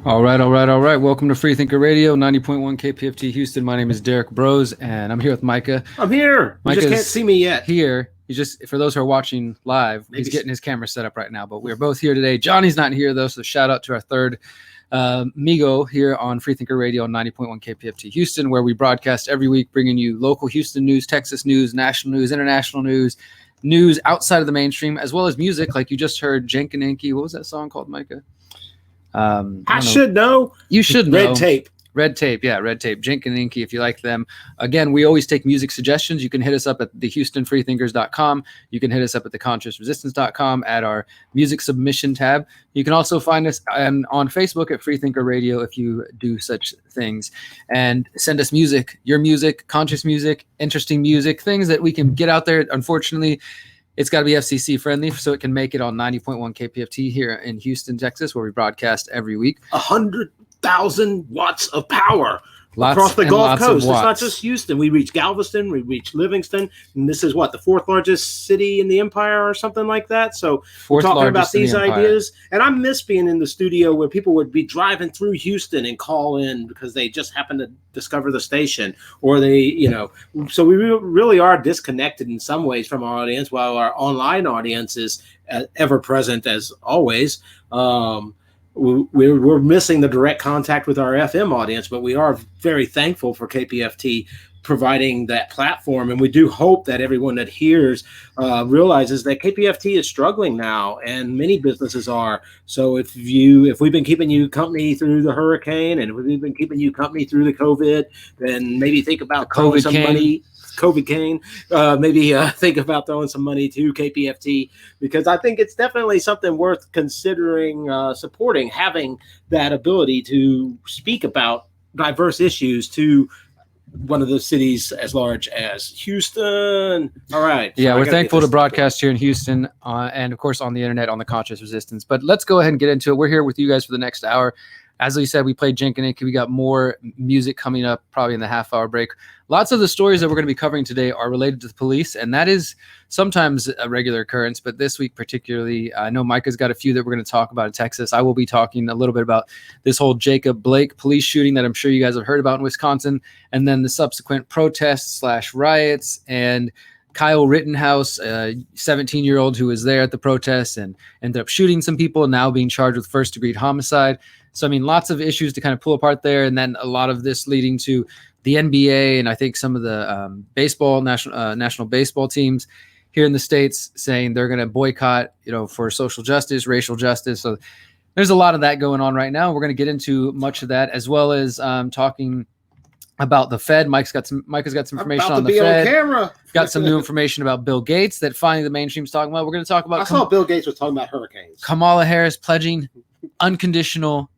All right. Welcome to Freethinker Radio, 90.1 KPFT Houston. My name is Derrick Bros, and I'm here with Micah. I'm here. You just can't see me yet. Here. He's just, for those who are watching live, he's getting his camera set up right now, but we're both here today. Johnny's not here, though, so shout out to our third Migo here on Freethinker Radio on 90.1 KPFT Houston, where we broadcast every week, bringing you local Houston news, Texas news, national news, international news outside of the mainstream, as well as music, like you just heard Jkininki. What was that song called, Micah? I should know. You should know. Redtape. Redtape. Jkininki, if you like them. Again, we always take music suggestions. You can hit us up at thehoustonfreethinkers.com. You can hit us up at theconsciousresistance.com at our music submission tab. You can also find us on Facebook at Freethinker Radio if you do such things. And send us music, your music, conscious music, interesting music, things that we can get out there. Unfortunately, it's got to be FCC friendly so it can make it on 90.1 KPFT here in Houston, Texas, where we broadcast every week. 100,000 watts of power across the Gulf Coast. It's not just Houston. We reach Galveston, we reach Livingston, and this is what, the fourth largest city in the empire or something like that. So we're talking about these ideas. And I miss being in the studio where people would be driving through Houston and call in because they just happened to discover the station, or they, so we really are disconnected in some ways from our audience, while our online audience is ever present as always. We're missing the direct contact with our FM audience, but we are very thankful for KPFT providing that platform. And we do hope that everyone that hears realizes that KPFT is struggling now, and many businesses are. So if we've been keeping you company through the hurricane, and if we've been keeping you company through the COVID, then maybe think about throwing some money. COVID cane, maybe think about throwing some money to KPFT, because I think it's definitely something worth considering supporting, having that ability to speak about diverse issues to one of the cities as large as Houston. All right. Yeah, we're thankful to broadcast here in Houston and, of course, on the internet on the Conscious Resistance. But let's go ahead and get into it. We're here with you guys for the next hour. As we said, we played Jkininki. We got more music coming up probably in the half-hour break. Lots of the stories that we're going to be covering today are related to the police, and that is sometimes a regular occurrence, but this week particularly, I know Micah's got a few that we're going to talk about in Texas. I will be talking a little bit about this whole Jacob Blake police shooting that I'm sure you guys have heard about in Wisconsin, and then the subsequent protests/riots, and Kyle Rittenhouse, a 17-year-old who was there at the protests and ended up shooting some people, now being charged with first-degree homicide. So, I mean, lots of issues to kind of pull apart there, and then a lot of this leading to the NBA and I think some of the national baseball teams here in the States saying they're going to boycott, for social justice, racial justice. So there's a lot of that going on right now. We're going to get into much of that, as well as talking about the Fed. Micah's got some information on the Fed. Camera. Got some new information about Bill Gates that finally the mainstream's talking about. We're going to talk about. I saw Bill Gates was talking about hurricanes. Kamala Harris pledging unconditional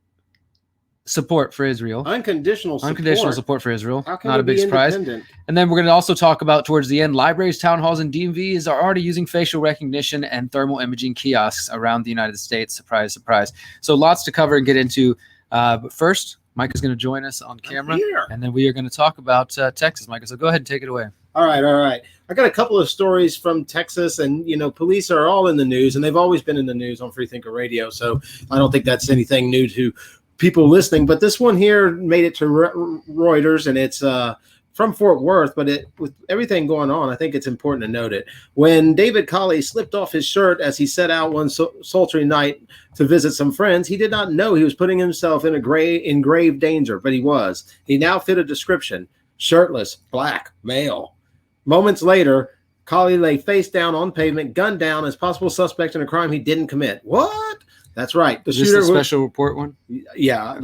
support for Israel. Unconditional support for Israel. Not a big surprise. And then we're going to also talk about, towards the end, libraries, town halls, and DMVs are already using facial recognition and thermal imaging kiosks around the United States. Surprise, surprise. So lots to cover and get into. But first, Micah's going to join us on camera, and then we are going to talk about Texas. Micah, so go ahead and take it away. All right. I got a couple of stories from Texas, and, police are all in the news, and they've always been in the news on Freethinker Radio, so I don't think that's anything new to people listening. But this one here made it to Reuters, and it's from Fort Worth, but with everything going on, I think it's important to note it. When David Colley slipped off his shirt as he set out one sultry night to visit some friends, he did not know he was putting himself in grave danger, but he was. He now fit a description: shirtless, black, male. Moments later, Colley lay face down on pavement, gunned down as possible suspect in a crime he didn't commit. What? That's right. The shooter, special report one? Yeah.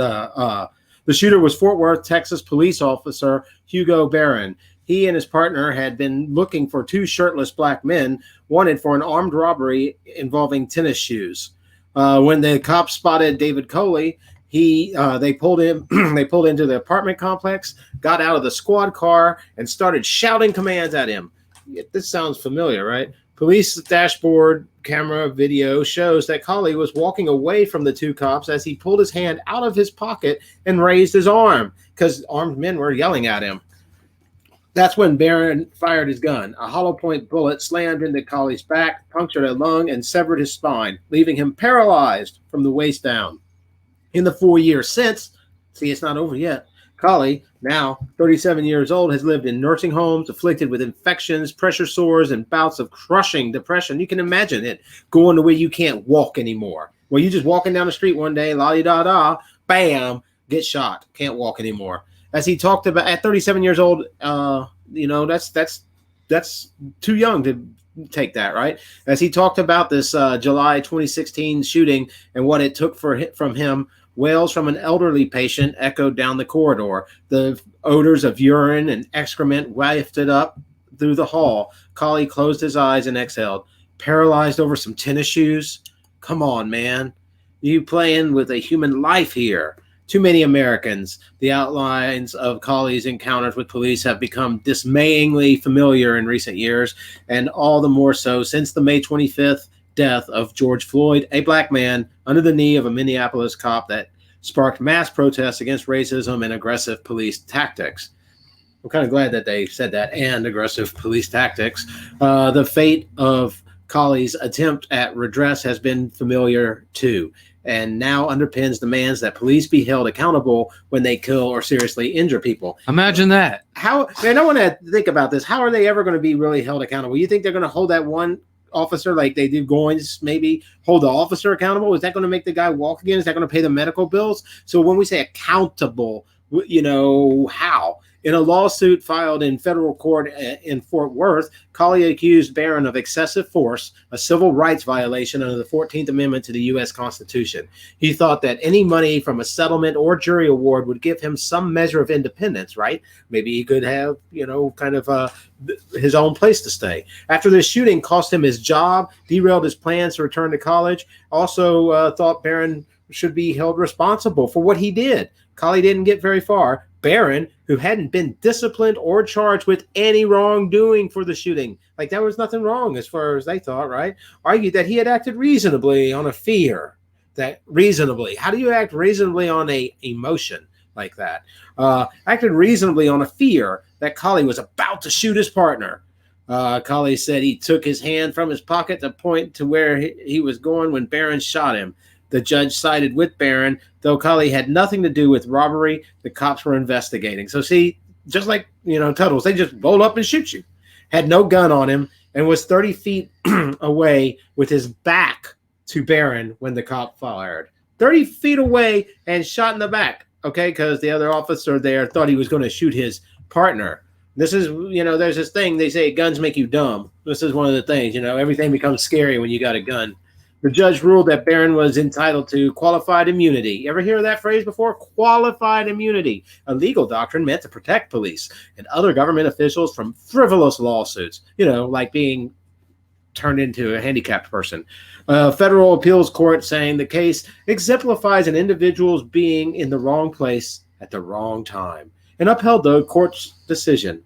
The shooter was Fort Worth, Texas police officer Hugo Barron. He and his partner had been looking for two shirtless black men wanted for an armed robbery involving tennis shoes. When the cops spotted David Colley, they pulled him. They pulled into the apartment complex, got out of the squad car, and started shouting commands at him. This sounds familiar, right? Police dashboard camera video shows that Colley was walking away from the two cops as he pulled his hand out of his pocket and raised his arm because armed men were yelling at him. That's when Barron fired his gun. A hollow point bullet slammed into Colley's back, punctured a lung, and severed his spine, leaving him paralyzed from the waist down. In the 4 years since, see, it's not over yet. Colley, now 37 years old, has lived in nursing homes, afflicted with infections, pressure sores, and bouts of crushing depression. You can imagine it going to where you can't walk anymore. Where you just walking down the street one day, la-di-da-da, bam, get shot, can't walk anymore. As he talked about at 37 years old, that's too young to take that, right? As he talked about this July 2016 shooting and what it took from him, wails from an elderly patient echoed down the corridor. The odors of urine and excrement wafted up through the hall. Colley closed his eyes and exhaled. Paralyzed over some tennis shoes? Come on, man. You playing with a human life here. Too many Americans. The outlines of Colley's encounters with police have become dismayingly familiar in recent years, and all the more so since the May 25th death of George Floyd, a black man under the knee of a Minneapolis cop that sparked mass protests against racism and aggressive police tactics. I'm kind of glad that they said that, and aggressive police tactics. The fate of Colley's attempt at redress has been familiar too, and now underpins demands that police be held accountable when they kill or seriously injure people. Imagine that. How, man, I want to think about this. How are they ever going to be really held accountable? You think they're going to hold that one officer like they did Goins, maybe hold the officer accountable? Is that going to make the guy walk again? Is that going to pay the medical bills? So when we say accountable, how? In a lawsuit filed in federal court in Fort Worth, Colley accused Barron of excessive force, a civil rights violation under the 14th Amendment to the U.S. Constitution. He thought that any money from a settlement or jury award would give him some measure of independence, right? Maybe he could have, his own place to stay. After the shooting cost him his job, derailed his plans to return to college, also thought Barron should be held responsible for what he did. Colley didn't get very far. Barron, who hadn't been disciplined or charged with any wrongdoing for the shooting, like there was nothing wrong as far as they thought, right? Argued that he had acted reasonably on a fear. How do you act reasonably on a emotion like that? Acted reasonably on a fear that Colley was about to shoot his partner. Colley said he took his hand from his pocket to point to where he was going when Barron shot him. The judge sided with Barron, though Colley had nothing to do with robbery. The cops were investigating. So see, just like, Tuttles, they just roll up and shoot you. Had no gun on him and was 30 feet away with his back to Barron when the cop fired. 30 feet away and shot in the back, okay, because the other officer there thought he was going to shoot his partner. This is, there's this thing, they say guns make you dumb. This is one of the things, everything becomes scary when you got a gun. The judge ruled that Barron was entitled to qualified immunity. You ever hear that phrase before? Qualified immunity, a legal doctrine meant to protect police and other government officials from frivolous lawsuits, like being turned into a handicapped person. Federal appeals court saying the case exemplifies an individual's being in the wrong place at the wrong time and upheld the court's decision.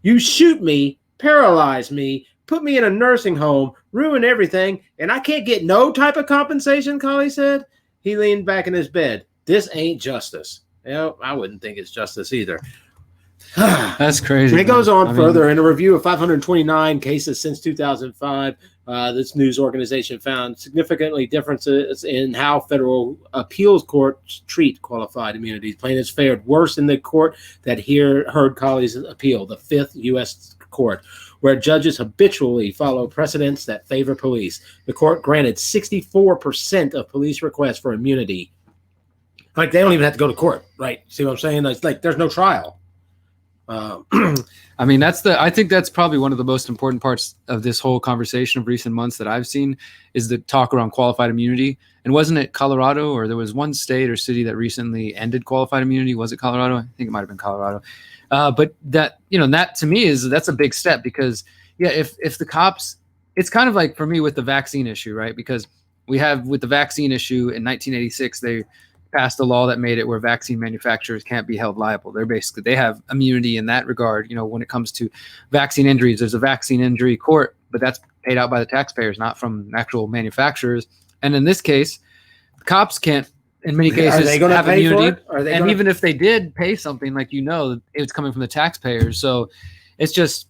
You shoot me, paralyze me, put me in a nursing home, ruin everything, and I can't get no type of compensation, Colley said. He leaned back in his bed. This ain't justice. I wouldn't think it's justice either. That's crazy. And it goes on further. In a review of 529 cases since 2005, this news organization found significantly differences in how federal appeals courts treat qualified immunities. Plaintiffs fared worse in the court that heard Colley's appeal, the Fifth U.S. Court, where judges habitually follow precedents that favor police. The court granted 64% of police requests for immunity. Like, they don't even have to go to court, right? See what I'm saying? It's like there's no trial. I think that's probably one of the most important parts of this whole conversation of recent months that I've seen is the talk around qualified immunity. And wasn't it Colorado, or there was one state or city that recently ended qualified immunity? Was it Colorado? I think it might've been Colorado. But that, that to me that's a big step because if the cops, it's kind of like for me with the vaccine issue, right? Because we have with the vaccine issue in 1986, they passed a law that made it where vaccine manufacturers can't be held liable. They have immunity in that regard. When it comes to vaccine injuries, there's a vaccine injury court, but that's paid out by the taxpayers, not from actual manufacturers. And in this case, the cops can't, in many cases, have immunity. Even if they did pay something, it's coming from the taxpayers. So it's just,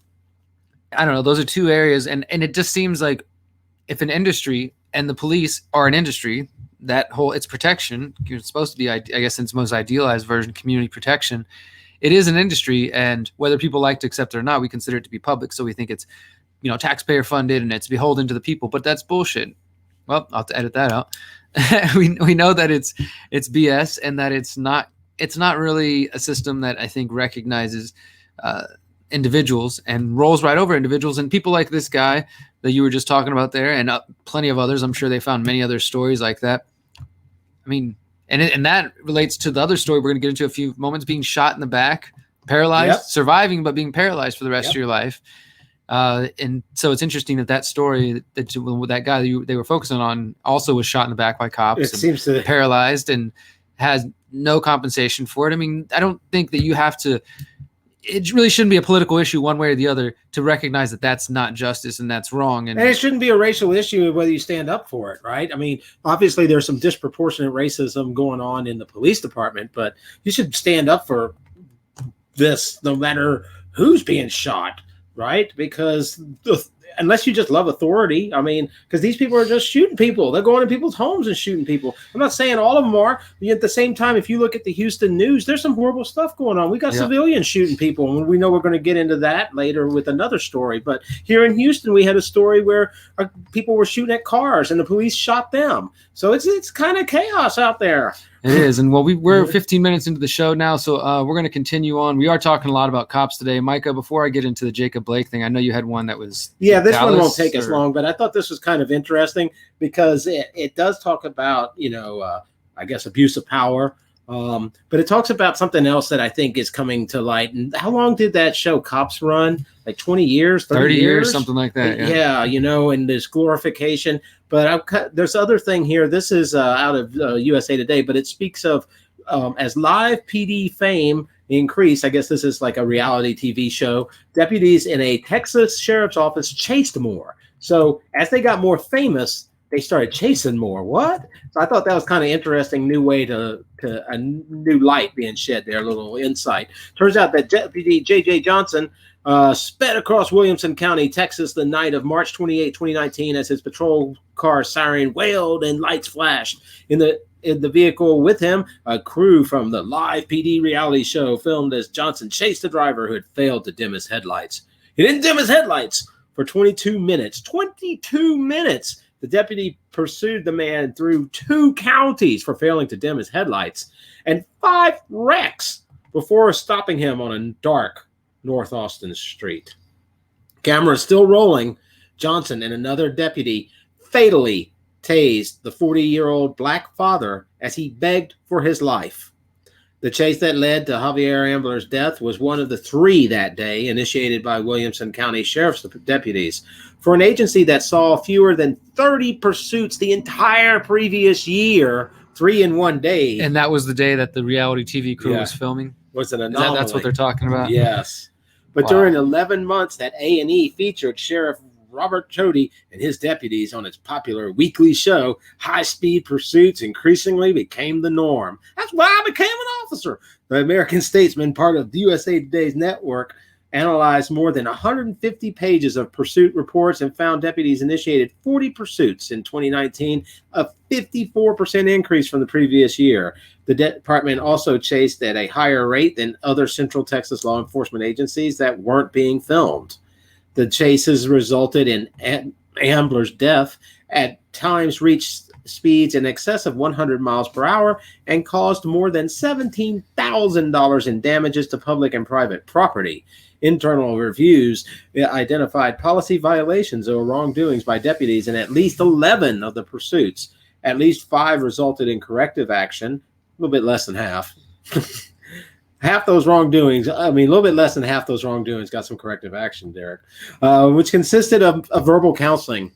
I don't know. Those are two areas. And it just seems like if an industry and the police are an industry, that whole, it's protection. It's supposed to be, I guess, in its most idealized version, community protection. It is an industry, and whether people like to accept it or not, we consider it to be public. So we think it's, taxpayer funded and it's beholden to the people, but that's bullshit. Well, I'll have to edit that out. we know that it's BS, and that it's not really a system that I think recognizes individuals and rolls right over individuals, and people like this guy that you were just talking about there, and plenty of others. I'm sure they found many other stories like that. I mean, and that relates to the other story we're going to get into in a few moments, being shot in the back, paralyzed, surviving, but being paralyzed for the rest of your life. And so it's interesting that story that guy they were focusing on also was shot in the back by cops. It seems to paralyzed and has no compensation for it. I mean, I don't think that you have to. It really shouldn't be a political issue one way or the other to recognize that that's not justice and that's wrong. And it shouldn't be a racial issue whether you stand up for it, right? I mean, obviously there's some disproportionate racism going on in the police department, but you should stand up for this no matter who's being shot, right? Because unless you just love authority, I mean, because these people are just shooting people. They're going to people's homes and shooting people. I'm not saying all of them are, but at the same time, if you look at the Houston news, there's some horrible stuff going on. We got civilians shooting people, and we know we're going to get into that later with another story. But here in Houston, we had a story where people were shooting at cars, and the police shot them. So it's kind of chaos out there. It is. And well, we're 15 minutes into the show now, so we're going to continue on. We are talking a lot about cops today. Micah, before I get into the Jacob Blake thing, I know you had one that was this Dallas, one won't take us long, but I thought this was kind of interesting because it does talk about, I guess, abuse of power. But it talks about something else that I think is coming to light. And how long did that show Cops run? Like 20 years, 30 years, something like that. Yeah, and there's glorification. But there's other thing here. This is out of USA Today, but it speaks of as live PD fame increased. I guess this is like a reality TV show. Deputies in a Texas sheriff's office chased more. So as they got more famous, they started chasing more. What? So I thought that was kind of interesting, new way to a new light being shed there, a little insight. Turns out that Deputy J.J. Johnson sped across Williamson County, Texas, the night of March 28, 2019, as his patrol car siren wailed and lights flashed. In the vehicle with him, a crew from the live PD reality show filmed as Johnson chased the driver who had failed to dim his headlights. He didn't dim his headlights for 22 minutes. 22 minutes! The deputy pursued the man through 2 counties for failing to dim his headlights and 5 wrecks before stopping him on a dark North Austin street. Camera still rolling. Johnson and another deputy fatally tased the 40-year-old black father as he begged for his life. The chase that led to Javier Ambler's death was one of the 3 that day initiated by Williamson County Sheriff's deputies. For an agency that saw fewer than 30 pursuits the entire previous year, 3 in one day. And that was the day that the reality TV crew was filming? Was an anomaly. That's what they're talking about? Yes. But during 11 months, that A&E featured Sheriff Robert Chody and his deputies on its popular weekly show, High Speed Pursuits increasingly became the norm. That's why I became an officer. The American Statesman, part of the USA Today's network, analyzed more than 150 pages of pursuit reports and found deputies initiated 40 pursuits in 2019, a 54% increase from the previous year. The department also chased at a higher rate than other Central Texas law enforcement agencies that weren't being filmed. The chases resulted in Ambler's death, at times reached speeds in excess of 100 miles per hour and caused more than $17,000 in damages to public and private property. Internal reviews identified policy violations or wrongdoings by deputies in at least 11 of the pursuits. At least 5 resulted in corrective action, a little bit less than half. Half those wrongdoings, a little bit less than half those wrongdoings got some corrective action, Derek, which consisted of verbal counseling.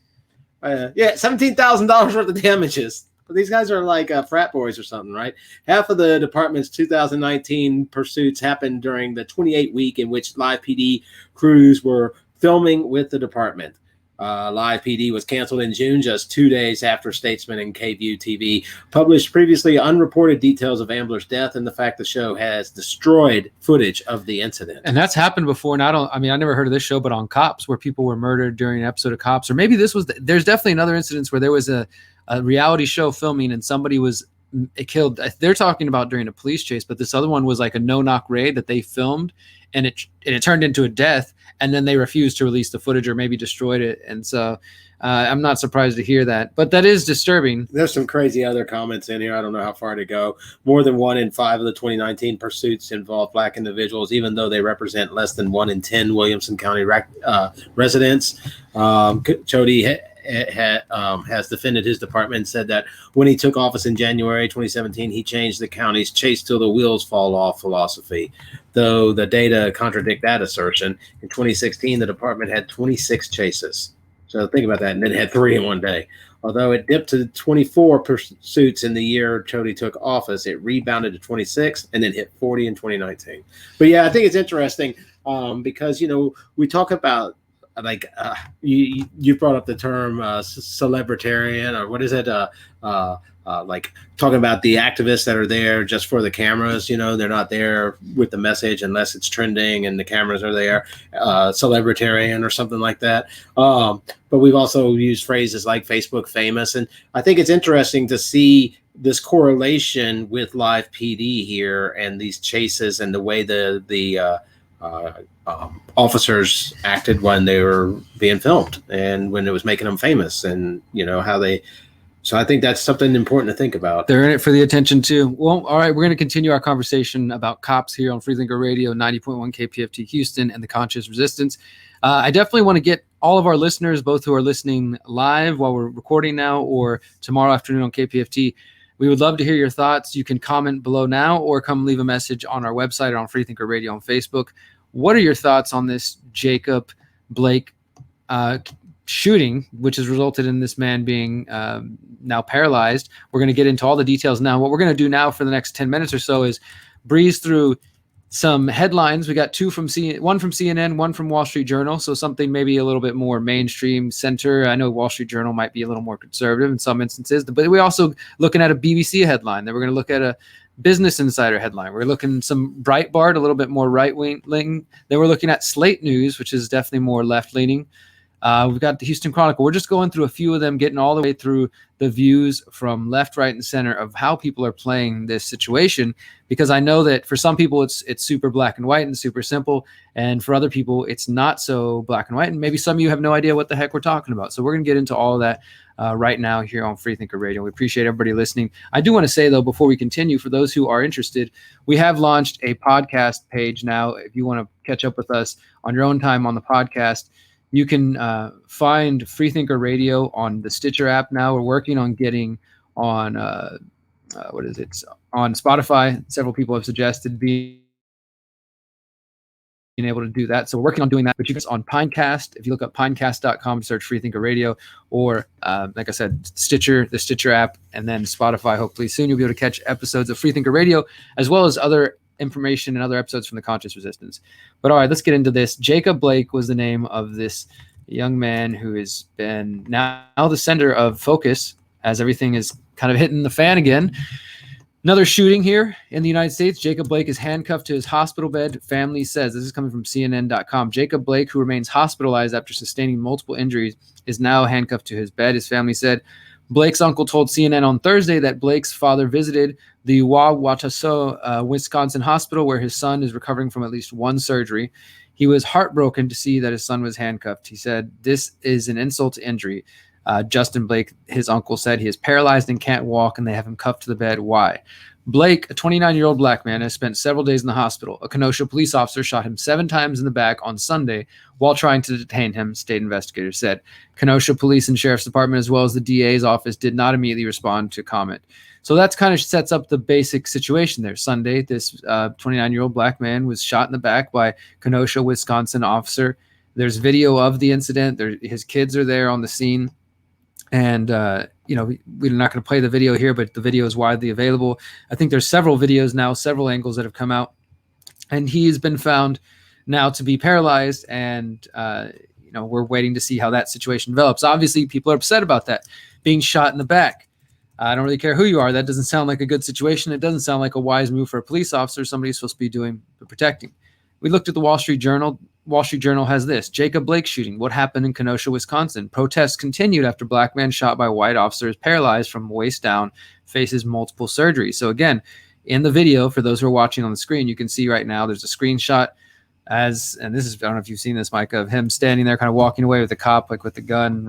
$17,000 worth of damages. But these guys are like frat boys or something, right? Half of the department's 2019 pursuits happened during the 28-week in which live PD crews were filming with the department. Live PD was canceled in June, just 2 days after Statesman and KVUE TV published previously unreported details of Ambler's death and the fact the show has destroyed footage of the incident. And that's happened before. And I never heard of this show, but on Cops, where people were murdered during an episode of Cops, or maybe this was, there's definitely another incident where there was a a reality show filming and somebody was killed. They're talking about during a police chase, but this other one was like a no-knock raid that they filmed, and it turned into a death, and then they refused to release the footage or maybe destroyed it. And so I'm not surprised to hear that, but that is disturbing. There's some crazy other comments in here. I don't know how far to go. More than 1 in 5 of the 2019 pursuits involve Black individuals, even though they represent less than 1 in 10 Williamson County residents. Chody has defended his department and said that when he took office in January 2017, he changed the county's chase till the wheels fall off philosophy, though the data contradict that assertion. In 2016, the department had 26 chases. So think about that, and then it had 3 in one day. Although it dipped to 24 pursuits in the year Chody took office, it rebounded to 26 and then hit 40 in 2019. But yeah, I think it's interesting because, you know, we talk about like you brought up the term celebritarian, or what is it? Like talking about the activists that are there just for the cameras. You know, they're not there with the message unless it's trending and the cameras are there. Celebritarian or something like that. But we've also used phrases like Facebook famous, and I think it's interesting to see this correlation with live PD here and these chases and the way the officers acted when they were being filmed and when it was making them famous, and you know how they. So I think that's something important to think about. They're in it for the attention too. Well, all right, we're going to continue our conversation about cops here on Freethinker Radio, 90.1 KPFT Houston, and the Conscious Resistance. I definitely want to get all of our listeners, both who are listening live while we're recording now or tomorrow afternoon on KPFT. We would love to hear your thoughts. You can comment below now or come leave a message on our website or on Freethinker Radio on Facebook. What are your thoughts on this Jacob Blake shooting, which has resulted in this man being now paralyzed? We're going to get into all the details now. What we're going to do now for the next 10 minutes or so is breeze through some headlines. We got one from CNN, one from Wall Street Journal, so something maybe a little bit more mainstream center. I know Wall Street Journal might be a little more conservative in some instances, but we're also looking at a BBC headline. Then we're going to look at a Business Insider headline. We're looking some Breitbart, a little bit more right-wing. Then we're looking at Slate News, which is definitely more left-leaning. We've got the Houston Chronicle. We're just going through a few of them, getting all the way through the views from left, right, and center of how people are playing this situation, because I know that for some people it's super black and white and super simple, and for other people it's not so black and white, and maybe some of you have no idea what the heck we're talking about. So we're going to get into all of that right now here on Freethinker Radio. We appreciate everybody listening. I do want to say, though, before we continue, for those who are interested, we have launched a podcast page now. If you want to catch up with us on your own time on the podcast, you can find Freethinker Radio on the Stitcher app now. We're working on getting on, on Spotify. Several people have suggested being able to do that. So we're working on doing that. But you can on Pinecast. If you look up pinecast.com, search Freethinker Radio, or like I said, Stitcher, the Stitcher app, and then Spotify. Hopefully soon you'll be able to catch episodes of Freethinker Radio, as well as other information and other episodes from the Conscious Resistance. But all right, let's get into this. Jacob Blake was the name of this young man who has been now the center of focus as everything is kind of hitting the fan again. Another shooting here in the United States. Jacob Blake is handcuffed to his hospital bed. Family says, this is coming from CNN.com. Jacob Blake, who remains hospitalized after sustaining multiple injuries, is now handcuffed to his bed. His family said Blake's uncle told CNN on Thursday that Blake's father visited the Wauwatosa, Wisconsin hospital, where his son is recovering from at least one surgery. He was heartbroken to see that his son was handcuffed. He said, "This is an insult to injury." Justin Blake, his uncle, said he is paralyzed and can't walk, and they have him cuffed to the bed. Why? Blake, a 29-year-old black man, has spent several days in the hospital. A Kenosha police officer shot him 7 times in the back on Sunday while trying to detain him, state investigators said. Kenosha Police and Sheriff's Department, as well as the DA's office, did not immediately respond to comment. So that kind of sets up the basic situation there. Sunday, this 29-year-old black man was shot in the back by Kenosha, Wisconsin officer. There's video of the incident. His kids are there on the scene. And, we're not going to play the video here, but the video is widely available. I think there's several videos now, several angles that have come out. And he's been found now to be paralyzed. And, we're waiting to see how that situation develops. Obviously, people are upset about that, being shot in the back. I don't really care who you are. That doesn't sound like a good situation. It doesn't sound like a wise move for a police officer, somebody who's supposed to be doing the protecting. We looked at the Wall Street Journal. Wall Street Journal has this: Jacob Blake shooting. What happened in Kenosha, Wisconsin? Protests continued after black man shot by white officers, paralyzed from waist down, faces multiple surgeries. So again, in the video, for those who are watching on the screen, you can see right now there's a screenshot and this is, I don't know if you've seen this, Micah, of him standing there kind of walking away with the cop, like with the gun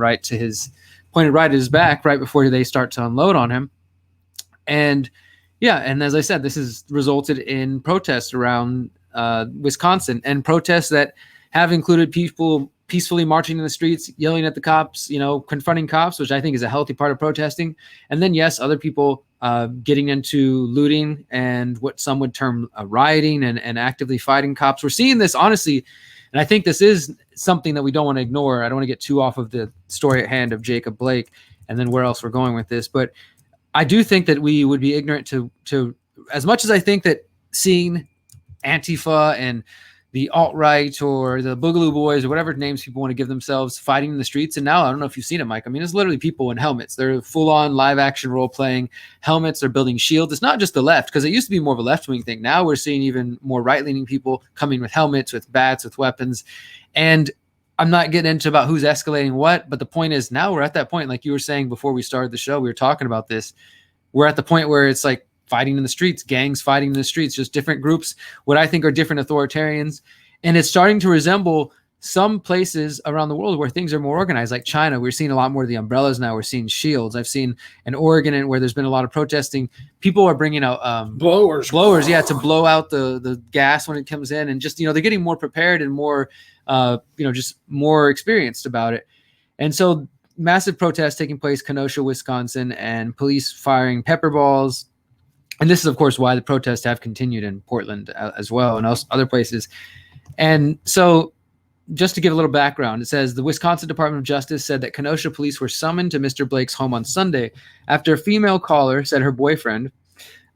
pointed right at his back right before they start to unload on him. And yeah, and as I said, this has resulted in protests around Wisconsin, and protests that have included people peacefully marching in the streets, yelling at the cops, confronting cops, which I think is a healthy part of protesting. And then, yes, other people getting into looting and what some would term rioting and actively fighting cops. We're seeing this, honestly, and I think this is something that we don't want to ignore. I don't want to get too off of the story at hand of Jacob Blake and then where else we're going with this. But I do think that we would be ignorant to as much as I think that seeing Antifa and the alt-right or the Boogaloo Boys or whatever names people want to give themselves fighting in the streets. And now, I don't know if you've seen it, Mike. I mean, it's literally people in helmets. They're full-on live-action role-playing helmets. They're building shields. It's not just the left, because it used to be more of a left-wing thing. Now we're seeing even more right-leaning people coming with helmets, with bats, with weapons. And I'm not getting into about who's escalating what, but the point is now we're at that point, like you were saying before we started the show, we were talking about this. We're at the point where it's like fighting in the streets, gangs fighting in the streets, just different groups, what I think are different authoritarians. And it's starting to resemble some places around the world where things are more organized, like China. We're seeing a lot more of the umbrellas now. We're seeing shields. I've seen in Oregon where there's been a lot of protesting. People are bringing out blowers, yeah, to blow out the gas when it comes in. And just, they're getting more prepared and more, just more experienced about it. And so massive protests taking place, Kenosha, Wisconsin, and police firing pepper balls. And this is, of course, why the protests have continued in Portland as well and other places. And so just to give a little background, it says the Wisconsin Department of Justice said that Kenosha police were summoned to Mr. Blake's home on Sunday after a female caller said her boyfriend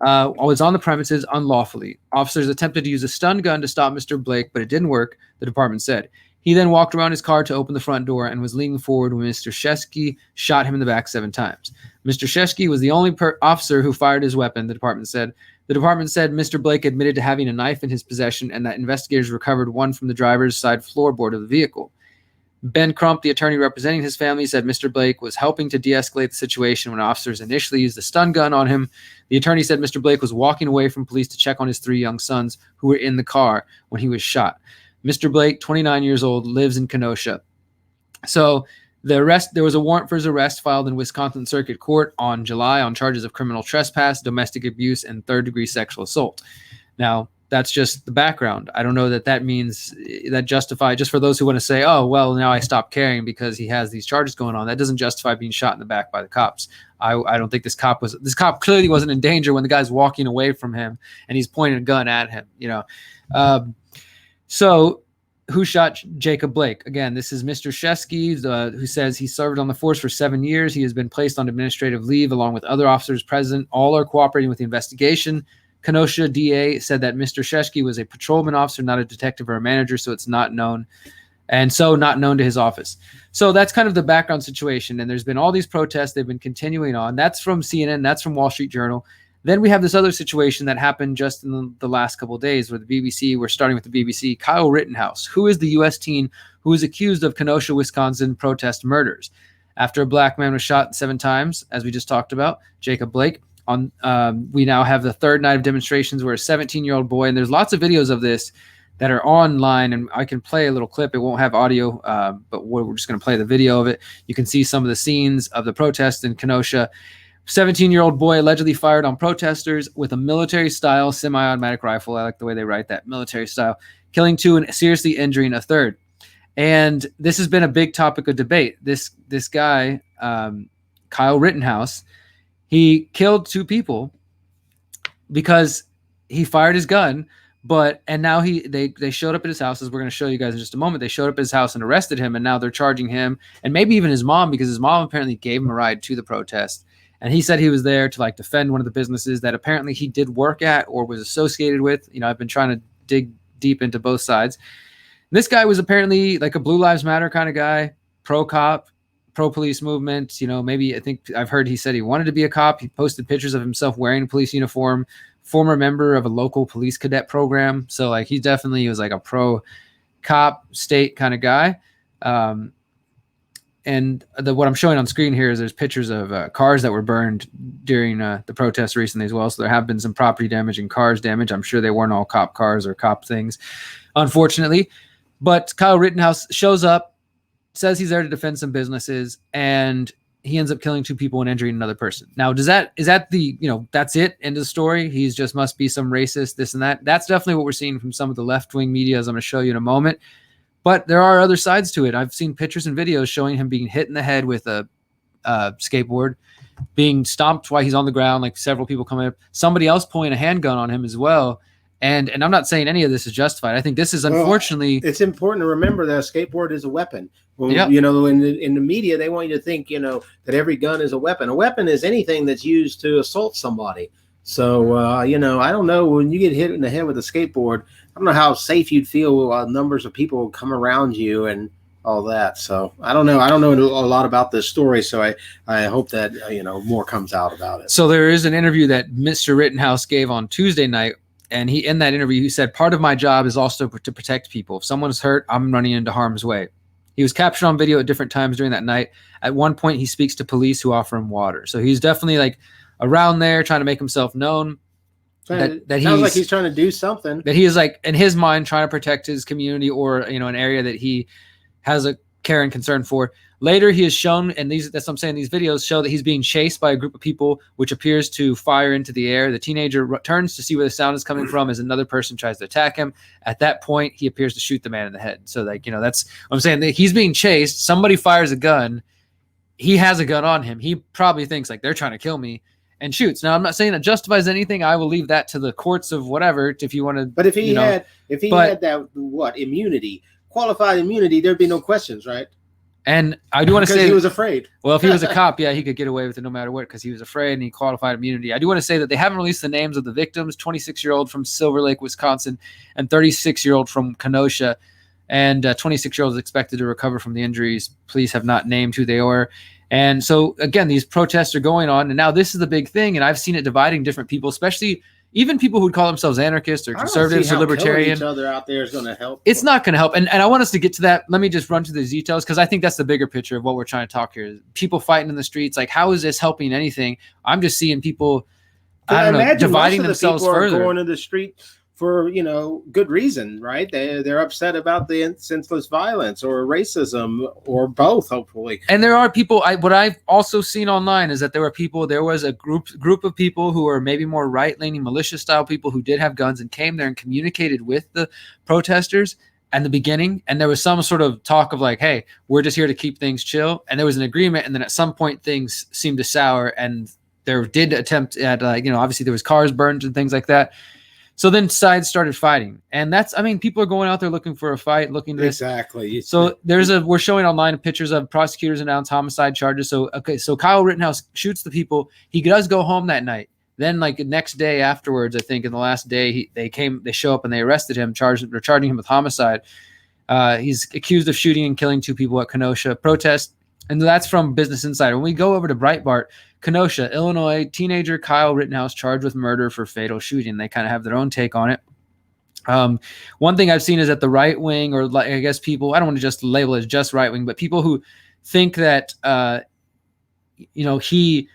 was on the premises unlawfully. Officers attempted to use a stun gun to stop Mr. Blake, but it didn't work, the department said. He then walked around his car to open the front door and was leaning forward when Mr. Shesky shot him in the back 7 times. Mr. Shesky was the only officer who fired his weapon, the department said. The department said Mr. Blake admitted to having a knife in his possession and that investigators recovered one from the driver's side floorboard of the vehicle. Ben Crump, the attorney representing his family, said Mr. Blake was helping to de-escalate the situation when officers initially used a stun gun on him. The attorney said Mr. Blake was walking away from police to check on his 3 young sons who were in the car when he was shot. Mr. Blake, 29 years old, lives in Kenosha. So there was a warrant for his arrest filed in Wisconsin Circuit Court on July on charges of criminal trespass, domestic abuse, and third-degree sexual assault. Now, that's just the background. I don't know that means that justify, just for those who want to say, oh, well, now I stopped caring because he has these charges going on. That doesn't justify being shot in the back by the cops. I don't think this cop clearly wasn't in danger when the guy's walking away from him and he's pointing a gun at him, So who shot Jacob Blake? Again, this is Mr. Shesky, who says he served on the force for 7 years. He has been placed on administrative leave along with other officers present. All are cooperating with the investigation. Kenosha DA said that Mr. Shesky was a patrolman officer, not a detective or a manager, so it's not known. And so not known to his office. So that's kind of the background situation. And there's been all these protests. They've been continuing on. That's from CNN. That's from Wall Street Journal. Then we have this other situation that happened just in the last couple of days where the BBC, we're starting with the BBC, Kyle Rittenhouse, who is the U.S. teen who is accused of Kenosha, Wisconsin protest murders. After a black man was shot 7 times, as we just talked about, Jacob Blake, we now have the third night of demonstrations where a 17-year-old boy, and there's lots of videos of this that are online, and I can play a little clip. It won't have audio, but we're just going to play the video of it. You can see some of the scenes of the protest in Kenosha. 17-year-old boy allegedly fired on protesters with a military-style semi-automatic rifle. I like the way they write that, military-style, killing 2 and seriously injuring a third. And this has been a big topic of debate. This guy, Kyle Rittenhouse, he killed 2 people because he fired his gun. And now they showed up at his house, as we're going to show you guys in just a moment. They showed up at his house and arrested him, and now they're charging him and maybe even his mom, because his mom apparently gave him a ride to the protest. And he said he was there to defend one of the businesses that apparently he did work at or was associated with. I've been trying to dig deep into both sides. This guy was apparently like a Blue Lives Matter kind of guy, pro-cop, pro-police movement. Maybe I think I've heard he said he wanted to be a cop. He posted pictures of himself wearing a police uniform, former member of a local police cadet program. So he definitely was like a pro cop state kind of guy. And what I'm showing on screen here is there's pictures of cars that were burned during the protests recently as well. So there have been some property damage and cars damage. I'm sure they weren't all cop cars or cop things, unfortunately. But Kyle Rittenhouse shows up, says he's there to defend some businesses, and he ends up killing 2 people and injuring another person. Now, is that the, that's it, end of the story? He's just must be some racist, this and that. That's definitely what we're seeing from some of the left-wing media, as I'm going to show you in a moment. But there are other sides to it. I've seen pictures and videos showing him being hit in the head with a skateboard, being stomped while he's on the ground, like several people coming up, somebody else pulling a handgun on him as well. And I'm not saying any of this is justified. I think this is unfortunately. It's important to remember that a skateboard is a weapon. Well, yep. In the media, they want you to think, that every gun is a weapon. A weapon is anything that's used to assault somebody. So, I don't know, when you get hit in the head with a skateboard, I don't know how safe you'd feel while numbers of people come around you and all that. So I don't know. I don't know a lot about this story. So I hope that, more comes out about it. So there is an interview that Mr. Rittenhouse gave on Tuesday night. And in that interview, he said, part of my job is also to protect people. If someone's hurt, I'm running into harm's way. He was captured on video at different times during that night. At one point, he speaks to police who offer him water. So he's definitely around there trying to make himself known. That sounds like he's trying to do something. That he is in his mind trying to protect his community or an area that he has a care and concern for. Later, he is shown, and that's what I'm saying, these videos show that he's being chased by a group of people, which appears to fire into the air. The teenager turns to see where the sound is coming from as another person tries to attack him. At that point, he appears to shoot the man in the head. So, that's what I'm saying. He's being chased. Somebody fires a gun. He has a gun on him. He probably thinks, they're trying to kill me, and shoots. Now, I'm not saying that justifies anything. I will leave that to the courts of whatever, if you want to. But if he had that, immunity, qualified immunity, there'd be no questions, right? And I do want to say he was afraid. Well, if he was a cop, yeah, he could get away with it no matter what because he was afraid and he qualified immunity. I do want to say that they haven't released the names of the victims, 26-year-old from Silver Lake, Wisconsin, and 36-year-old from Kenosha. And 26-year-old is expected to recover from the injuries. Police have not named who they are. And so, again, these protests are going on. And now this is the big thing. And I've seen it dividing different people, especially even people who would call themselves anarchists or conservatives or libertarian. Each other out there is going to help. It's not going to help. And I want us to get to that. Let me just run through the details because I think that's the bigger picture of what we're trying to talk here. People fighting in the streets. How is this helping anything? I'm just seeing people, dividing themselves further. Going to the street for good reason, right? They're upset about the senseless violence or racism or both, hopefully. And there are people. What I've also seen online is that there was a group of people who are maybe more right-leaning, militia style people who did have guns and came there and communicated with the protesters at the beginning. And there was some sort of talk of hey, we're just here to keep things chill. And there was an agreement. And then at some point things seemed to sour, and there did attempt at obviously there was cars burned and things like that. So then sides started fighting, and people are going out there looking for a fight, looking to this. Exactly. So we're showing online pictures of prosecutors announced homicide charges. So Kyle Rittenhouse shoots the people. He does go home that night. Then the next day afterwards, I think in the last day, they show up and they arrested him, charging him with homicide. He's accused of shooting and killing 2 people at Kenosha protest. And that's from Business Insider. When we go over to Breitbart, Kenosha, Illinois, teenager Kyle Rittenhouse charged with murder for fatal shooting. They kind of have their own take on it. One thing I've seen is that the right wing, or I guess people, I don't want to just label it as just right wing, but people who think that, he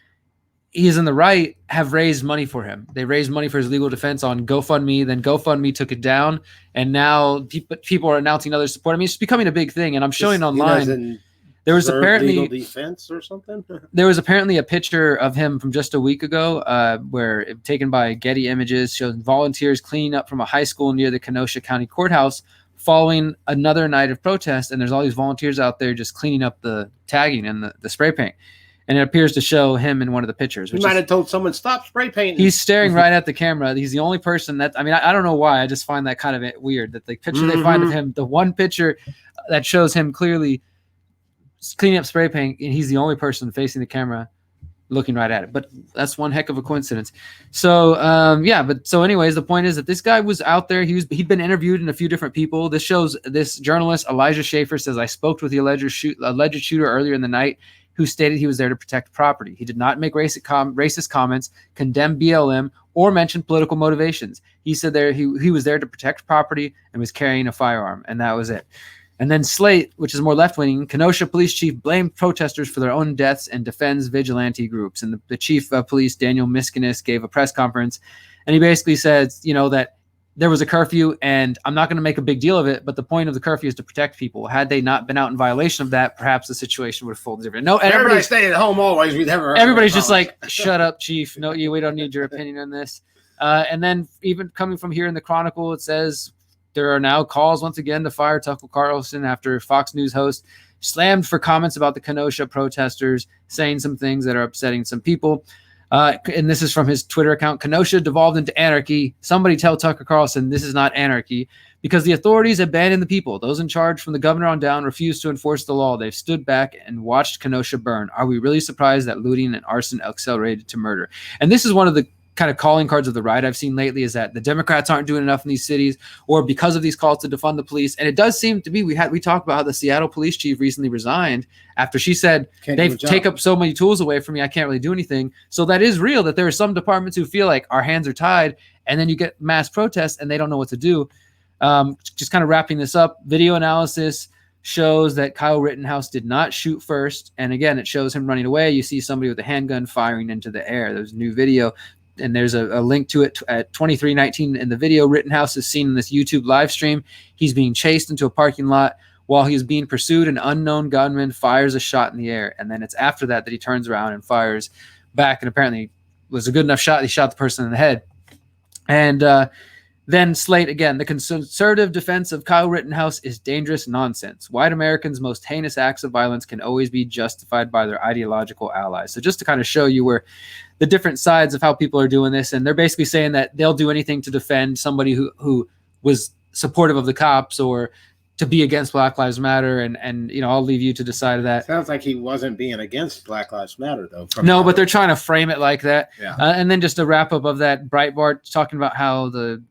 is in the right have raised money for him. They raised money for his legal defense on GoFundMe. Then GoFundMe took it down. And now people are announcing other support. It's becoming a big thing. And I'm showing online. There was apparently legal defense or something. There was apparently a picture of him from just a week ago, where taken by Getty Images, showing volunteers cleaning up from a high school near the Kenosha County Courthouse following another night of protest. And there's all these volunteers out there just cleaning up the tagging and the spray paint. And it appears to show him in one of the pictures. He might have told someone, stop spray painting. He's staring right at the camera. He's the only person I don't know why. I just find that kind of weird that the picture they find of him, the one picture that shows him clearly cleaning up spray paint, and he's the only person facing the camera looking right at it. But that's one heck of a coincidence. So anyways, the point is that this guy was out there. He'd been interviewed in a few different people. This shows this journalist Elijah Schaefer says, I spoke with the alleged shooter earlier in the night, who stated he was there to protect property. He did not make racist comments, condemn BLM, or mentioned political motivations. He said there he was there to protect property and was carrying a firearm, and that was it. And then Slate, which is more left-wing, Kenosha police chief blamed protesters for their own deaths and defends vigilante groups. And the chief of police, Daniel Miskinis, gave a press conference, and he basically said, that there was a curfew, and I'm not going to make a big deal of it, but the point of the curfew is to protect people. Had they not been out in violation of that, perhaps the situation would have folded different. No, everybody staying at home always. Everybody's just like, shut up, chief. No, we don't need your opinion on this. And then even coming from here in the Chronicle, it says there are now calls once again to fire Tucker Carlson after Fox News host slammed for comments about the Kenosha protesters, saying some things that are upsetting some people. And this is from his Twitter account. Kenosha devolved into anarchy. Somebody tell Tucker Carlson this is not anarchy, because the authorities abandoned the people. Those in charge from the governor on down refused to enforce the law. They've stood back and watched Kenosha burn. Are we really surprised that looting and arson accelerated to murder? And this is one of the kind of calling cards of the right I've seen lately, is that the Democrats aren't doing enough in these cities, or because of these calls to defund the police. And it does seem to be, we talked about how the Seattle police chief recently resigned after she said, they've taken up so many tools away from me, I can't really do anything. So that is real, that there are some departments who feel like our hands are tied, and then you get mass protests and they don't know what to do. Just kind of wrapping this up, video analysis shows that Kyle Rittenhouse did not shoot first. And again, it shows him running away. You see somebody with a handgun firing into the air. There's a new video, and there's a link to it at 23:19 in the video. Rittenhouse is seen in this YouTube live stream. He's being chased into a parking lot. While he's being pursued, an unknown gunman fires a shot in the air. And then it's after that he turns around and fires back. And apparently was a good enough shot. He shot the person in the head. And then Slate, again, the conservative defense of Kyle Rittenhouse is dangerous nonsense. White Americans' most heinous acts of violence can always be justified by their ideological allies. So just to kind of show you where the different sides of how people are doing this, and they're basically saying that they'll do anything to defend somebody who was supportive of the cops or to be against Black Lives Matter, and I'll leave you to decide that. Sounds like he wasn't being against Black Lives Matter, though. No, but they're trying to frame it like that. Yeah. And then just a wrap up of that, Breitbart talking about how the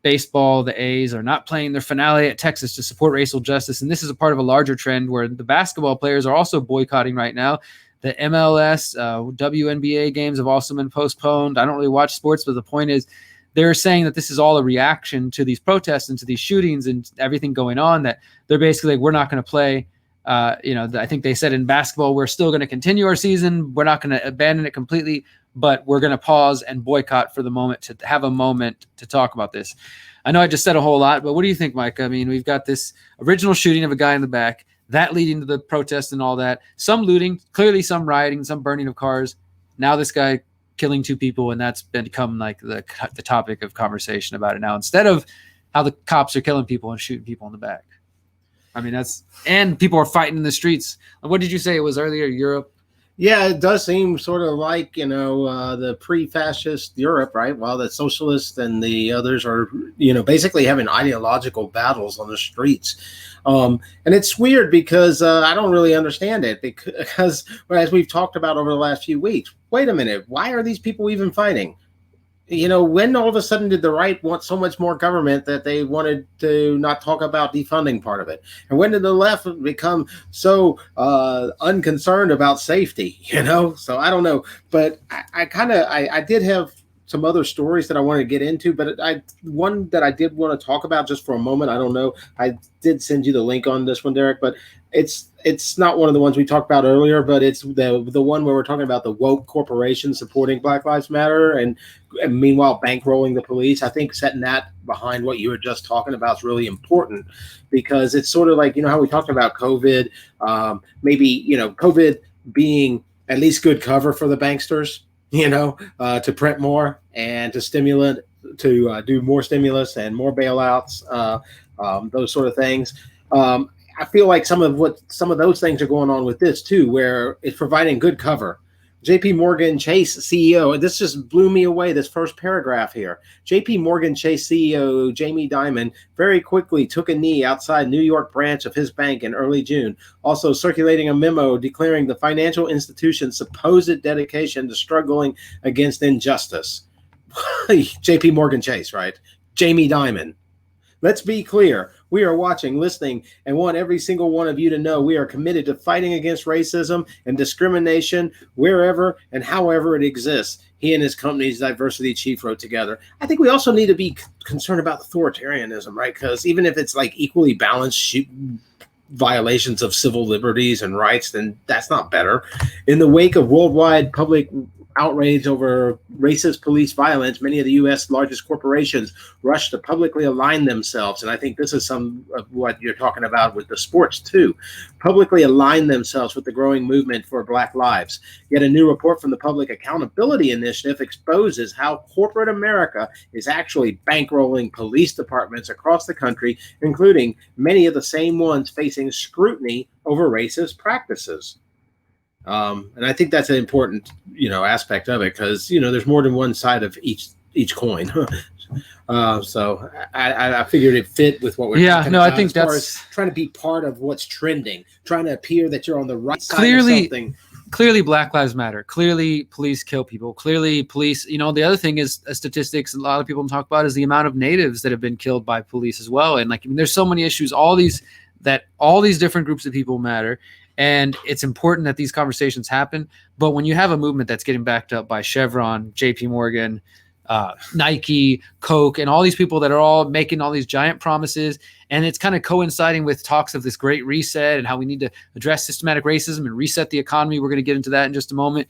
baseball, the A's are not playing their finale at Texas to support racial justice, and this is a part of a larger trend where the basketball players are also boycotting right now. The MLS, WNBA games have also been postponed. I don't really watch sports, but the point is, they're saying that this is all a reaction to these protests and to these shootings and everything going on, that they're basically like, we're not going to play. I think they said in basketball, we're still going to continue our season. We're not going to abandon it completely, but we're going to pause and boycott for the moment to have a moment to talk about this. I know I just said a whole lot, but what do you think, Mike? I mean, we've got this original shooting of a guy in the back, that leading to the protest and all that, some looting, clearly some rioting, some burning of cars. Now this guy killing two people, and that's become like the topic of conversation about it now, instead of how the cops are killing people and shooting people in the back. I mean, and people are fighting in the streets. What did you say it was earlier, Europe? Yeah, it does seem sort of like, the pre-fascist Europe, right? While the socialists and the others are, basically having ideological battles on the streets. And it's weird because I don't really understand it, because as we've talked about over the last few weeks, wait a minute, why are these people even fighting? When all of a sudden did the right want so much more government that they wanted to not talk about defunding part of it? And when did the left become so unconcerned about safety? So I don't know, but I did have some other stories that I wanted to get into, but one that I did want to talk about just for a moment. I don't know. I did send you the link on this one, Derek, but it's not one of the ones we talked about earlier, but it's the one where we're talking about the woke corporations supporting Black Lives Matter and meanwhile bankrolling the police. I think setting that behind what you were just talking about is really important, because it's sort of like, how we talked about COVID, maybe, COVID being at least good cover for the banksters, to print more and to do more stimulus and more bailouts, those sort of things. I feel like some of those things are going on with this too, where it's providing good cover. JP Morgan Chase CEO, this just blew me away, this first paragraph here. JP Morgan Chase CEO Jamie Dimon very quickly took a knee outside New York branch of his bank in early June, also circulating a memo declaring the financial institution's supposed dedication to struggling against injustice. JP Morgan Chase, right? Jamie Dimon. Let's be clear. We are watching, listening, and want every single one of you to know we are committed to fighting against racism and discrimination wherever and however it exists. He and his company's diversity chief wrote together. I think we also need to be concerned about authoritarianism, right? Because even if it's like equally balanced violations of civil liberties and rights, then that's not better. In the wake of worldwide public outrage over racist police violence, many of the U.S. largest corporations rushed to publicly align themselves. And I think this is some of what you're talking about with the sports too. Publicly align themselves with the growing movement for Black lives. Yet a new report from the Public Accountability Initiative exposes how corporate America is actually bankrolling police departments across the country, including many of the same ones facing scrutiny over racist practices. And I think that's an important, aspect of it, because, there's more than one side of each coin. So I figured it fit with what we're talking about. I think that's trying to be part of what's trending, trying to appear that you're on the right side of something. Clearly, Black Lives Matter. Clearly, police kill people. Clearly, police, the other thing is statistics a lot of people talk about is the amount of natives that have been killed by police as well. And there's so many issues, all these different groups of people matter. And it's important that these conversations happen. But when you have a movement that's getting backed up by Chevron, JP Morgan, Nike, Coke, and all these people that are all making all these giant promises, and it's kind of coinciding with talks of this great reset and how we need to address systematic racism and reset the economy. We're going to get into that in just a moment.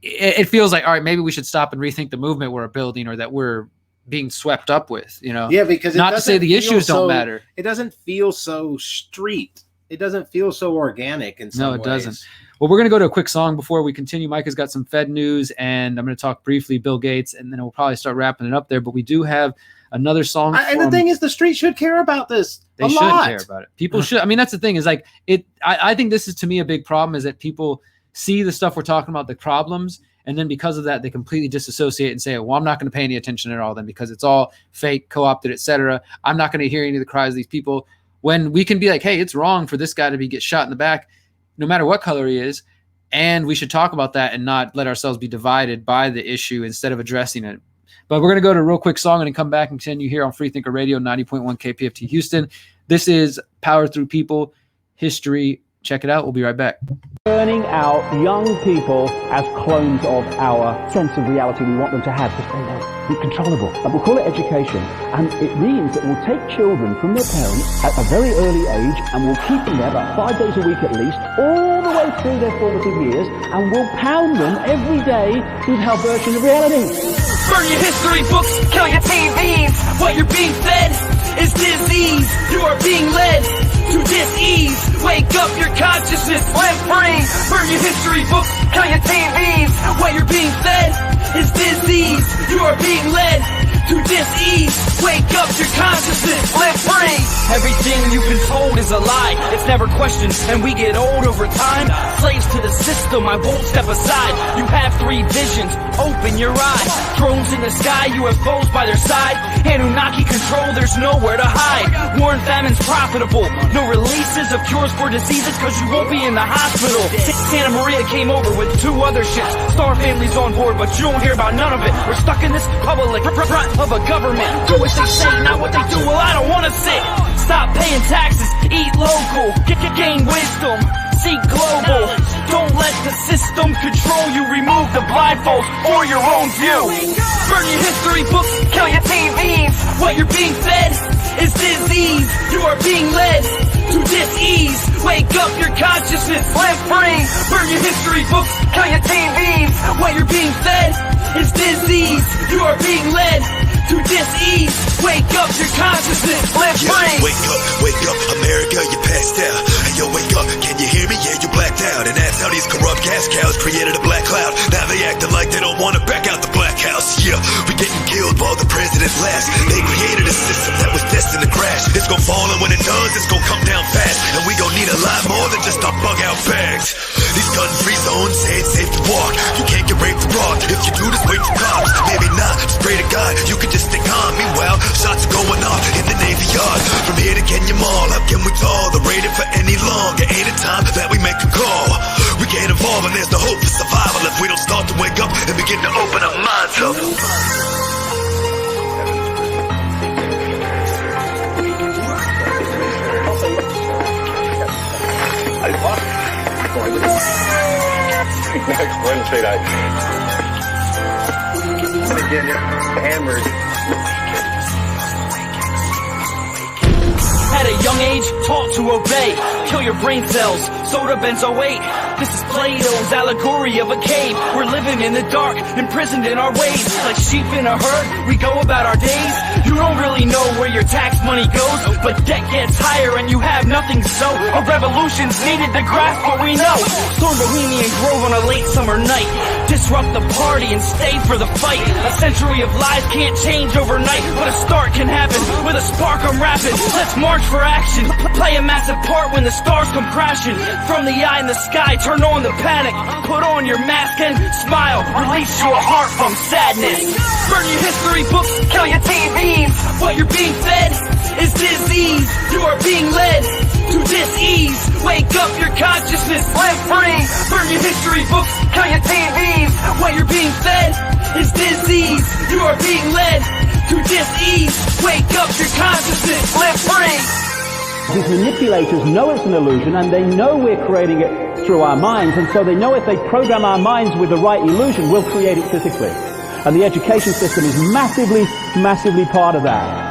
It feels like, all right, maybe we should stop and rethink the movement we're building or that we're being swept up with, Yeah, because not to say the issues don't matter. It doesn't feel so street. It doesn't feel so organic in some ways. No, it doesn't. Well, we're going to go to a quick song before we continue. Micah's got some Fed news, and I'm going to talk briefly Bill Gates, and then we'll probably start wrapping it up there. But we do have another song. And the thing is, the street should care about this. They should care about it. People should. I mean, that's the thing is I think this is, to me, a big problem is that people see the stuff we're talking about, the problems, and then because of that, they completely disassociate and say, well, I'm not going to pay any attention at all then because it's all fake, co-opted, etc. I'm not going to hear any of the cries of these people. When we can be like, hey, it's wrong for this guy to get shot in the back, no matter what color he is, and we should talk about that and not let ourselves be divided by the issue instead of addressing it. But we're going to go to a real quick song and then come back and continue here on Freethinker Radio, 90.1 KPFT Houston. This is Power Through People, History. Check it out. We'll be right back. Turning out young people as clones of our sense of reality we want them to have, because they're controllable. And we'll call it education. And it means that we'll take children from their parents at a very early age and we'll keep them there about 5 days a week at least, all the way through their formative years, and we'll pound them every day with our version of reality. Burn your history books, kill your TVs. What you're being fed is disease. You are being led to dis-ease. Wake up your consciousness, live free. Burn your history books, kill your TVs. What you're being fed is disease. You are being led to dis-ease. Wake up your consciousness, live free. Everything you've been told is a lie. It's never questioned, and we get old over time. Slaves to the system, I won't step aside. You have 3 visions, open your eyes. Drones in the sky, UFOs by their side. Anunnaki control, there's nowhere to hide. War and famine's profitable. No releases of cures for diseases, cause you won't be in the hospital. Santa Maria came over with 2 other ships. Star family's on board, but you don't hear about none of it. We're stuck in this public front of a government. Do what they say, not what they do. Well, I don't wanna sit. Stop paying taxes, eat local, gain wisdom, seek global. Don't let the system control you. Remove the blindfolds for your own view. Burn your history books, kill your TVs. What you're being fed is disease. You are being led to dis-ease. Wake up your consciousness, live free. Burn your history books, kill your TVs. What you're being fed is disease. You are being led to dis-ease. Wake up your consciousness, live free. Wake up, America, you passed out. Hey yo, wake up, can you hear me? Yeah, you blacked out. And that's how these corrupt gas cows created a black cloud. Now they acting like they don't want to back out the black house. Yeah, we getting killed while the president laughs. They created a system that was destined to crash. It's gonna fall, and when it does, it's gonna come down fast. And we gon' need a lot more than just our bug out bags. These gun-free zones say it's safe to walk. You can't get raped abroad. If you do, just wait for cops. Maybe not, just pray to God you can just stick on. Meanwhile, shots are going off in the Navy Yard. From here to Kenya Mall, how can we tolerate it for any longer? Ain't it time that we make a call? We can't evolve and there's no hope for survival if we don't start to wake up and begin to open our minds up. Next Wednesday night. Gonna get it hammered. At a young age, taught to obey. Kill your brain cells, soda benzoate. This is Plato's allegory of a cave. We're living in the dark, imprisoned in our ways. Like sheep in a herd, we go about our days. You don't really know where your tax money goes, but debt gets higher and you have nothing, so a revolution's needed to grasp what we know. Storm Bohemian Grove on a late summer night. Disrupt the party and stay for the fight. A century of lies can't change overnight, but a start can happen. With a spark I'm rapping, let's march for action. Play a massive part when the stars come crashing. From the eye in the sky, turn on the panic. Put on your mask and smile. Release your heart from sadness. Burn your history books, kill your TVs. What you're being fed is disease. You are being led to dis-ease. Wake up your consciousness, live free. Burn your history books, kill your TVs. What you're being fed is disease. You are being led to dis-ease. Wake up your consciousness, live free. These manipulators know it's an illusion, and they know we're creating it through our minds, and so they know if they program our minds with the right illusion, we'll create it physically. And the education system is massively, massively part of that.